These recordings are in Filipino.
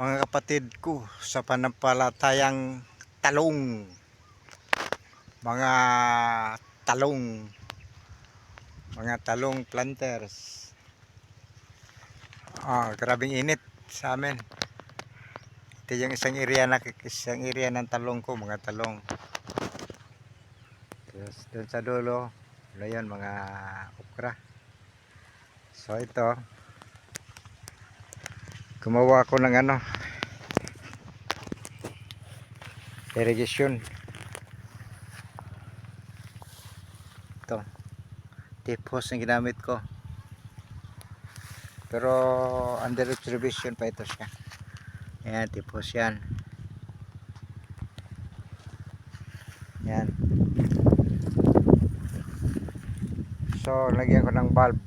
Mga kapatid ko sa panampalatayang talong, mga talong mga talong planters. Grabing init sa amin. Ito yung isang area ng talong ko, mga talong. Tapos doon sa dulo, ano yun, mga okra. So ito, gumawa ko ng irrigation. Ito, tip hose ang ginamit ko, pero under observation pa ito siya. Ayan, tip hose yan. Yan. So lagyan ko ng bulb.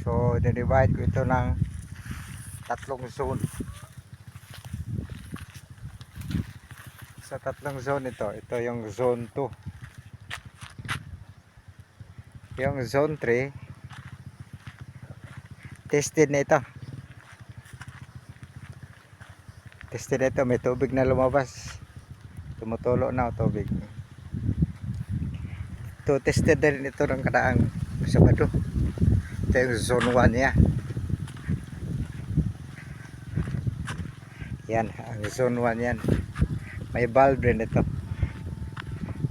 So divide ko ito ng tatlong zone. Sa tatlong zone ito yung zone 2. Yung zone 3 tested na ito. Tested na ito, may tubig na lumabas. Tumutulo na ang tubig. Ito tested na rin ito ng kadaang Sabado. Ito yung zone 1 niya. Yan, ang zone 1 yan. May bulb rin ito.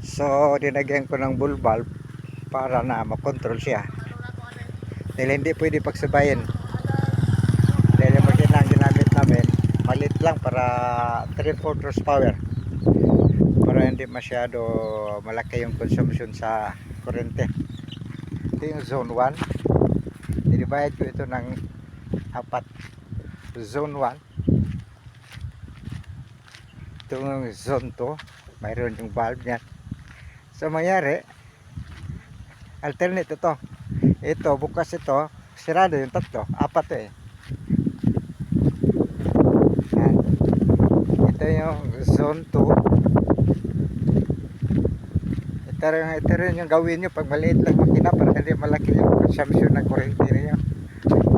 So dinagyan ko ng bull bulb para na makontrol siya. Dahil hindi pwede pagsabayin. Dahil yung makina ang ginamit namin, malit lang para 3/4 horsepower. Para hindi masyado malaki yung consumption sa kurente. Ito yung zone 1. Dinivide ko ito ng 4. Zone 1. Ito yung zone 2. Mayroon yung bulb niyan. So mayari, alternate ito. Ito, bukas ito, sirado yung tatlo. 4 eh. Yan. Ito yung zone 2. Ito rin yung gawin nyo pag maliit lang makina para hindi malaki yung consumption ng kurente ninyo.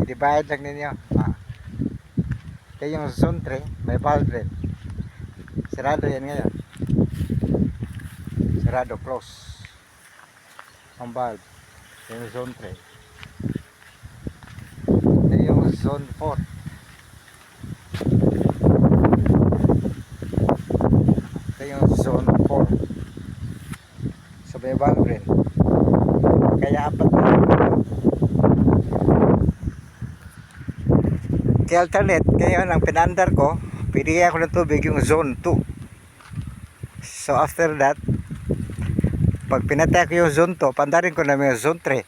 I-divide lang ninyo. Ito yung zone 3, may bulb rin. Sirado yan ngayon. Sirado, close ang bulb. Ito yung zone 3. Ito yung zone 4. Ito yung zone 4. So may bulb rin. Kaya 4 na. Kaya alternate, kaya ang pinandar ko, pinigyan ko ng tubig yung zone 2. So after that, pag pinatay ko yung zone 2, pandarin ko namin yung zone 3.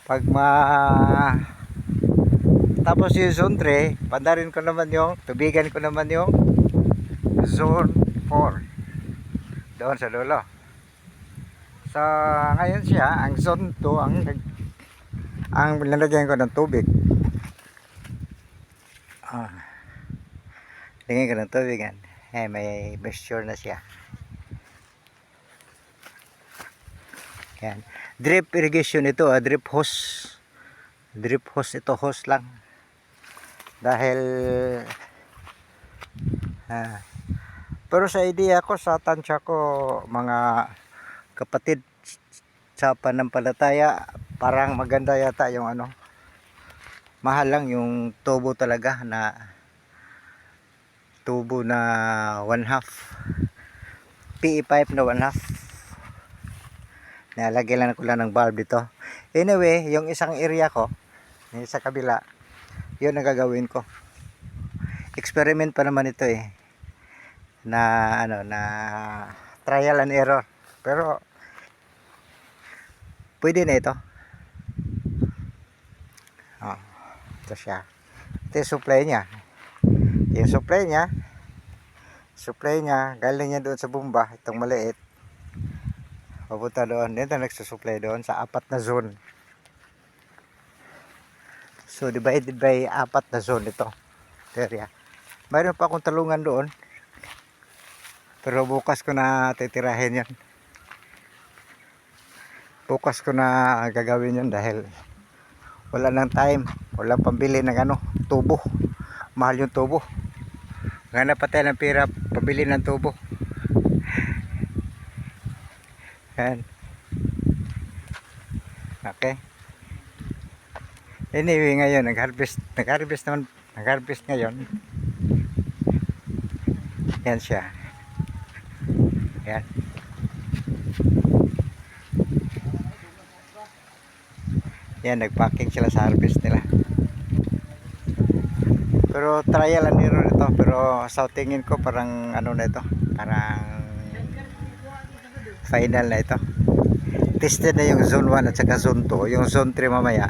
Pag tapos yung zone 3, pandarin ko naman yung, tubigan ko naman yung zone 4. Doon sa dulo. So ngayon siya, ang zone 2, ang nilagyan ko ng tubig. Lagyan ko ng tubig yan. May moisture na siya. Yan. Drip irrigation ito, drip hose. Drip hose ito, hose lang. Dahil pero sa idea ko, sa tansya ko, mga kapatid sa panampalataya, parang maganda yata yung mahal lang yung tubo talaga, na tubo na 1/2 PE pipe na 1/2. Nalagyan lang ko lang ng bulb dito. Anyway, yung isang area ko, yung sa kabila, yun ang gagawin ko. Experiment pa naman ito eh, na na trial and error, pero pwede na ito. Ito siya. Ito yung supply niya. Yung supply niya galing niya doon sa bomba, itong maliit, papunta doon. Dito nagsusupply doon sa 4 na zone. So divided by 4 na zone ito area. Mayroon pa akong talungan doon, pero bukas ko na titirahin yan. Bukas ko na gagawin yan dahil wala nang time. Walang pambili ng ano, tubo. Mahal yung tubo. Hanap pa tayo ng pera pabili ng tubo. Yan. Okay. Anyway, ngayon nag-harvest ngayon. Yan siya. Yan. Yan, nagpacking sila sa harvest nila. Pero trial and error ito. Pero sa tingin ko parang ano na ito. Parang final na ito. Tested na yung zone 1 at saka zone 2. Yung zone 3 mamaya.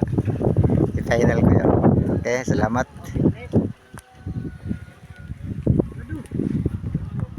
I-final ko yun. Okay, salamat.